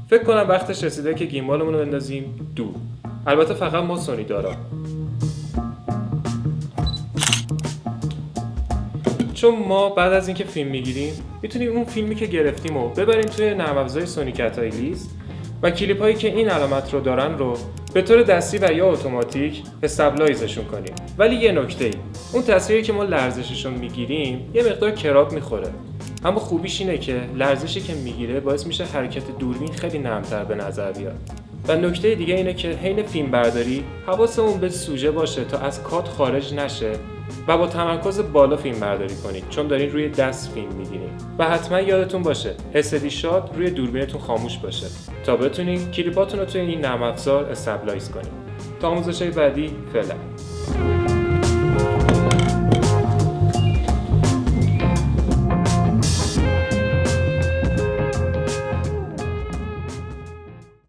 فکر کنم وقتش رسیده که گیمبالمون رو بندازیم دور. البته فقط ما سونی دارا، چون ما بعد از اینکه فیلم میگیریم میتونیم اون فیلمی که گرفتیم رو ببریم توی نرم افزار سونی کتایلیز و کلیپ هایی که این علامت رو دارن رو به طور دستی و یا اتوماتیک استابلایزشون کنیم. ولی یه نکته ای، اون تصویری که ما لرزششون میگیریم یه مقدار کراب میخوره، اما خوبیش اینه که لرزشی که میگیره باعث میشه حرکت دوربین خیلی نرمتر به نظر بیاد. و نکته دیگه اینه که حین فیلم برداری حواسمون به سوژه باشه تا از کادر خارج نشه و با تمرکز بالا فیلم برداری کنید، چون دارین روی دست فیلم میگیرین. و حتما یادتون باشه SD شات روی دوربینتون خاموش باشه تا بتونین کلیپاتون رو توی این نرم افزار استابلایز کنید. تا آموزش‌های بعدی، فعلا.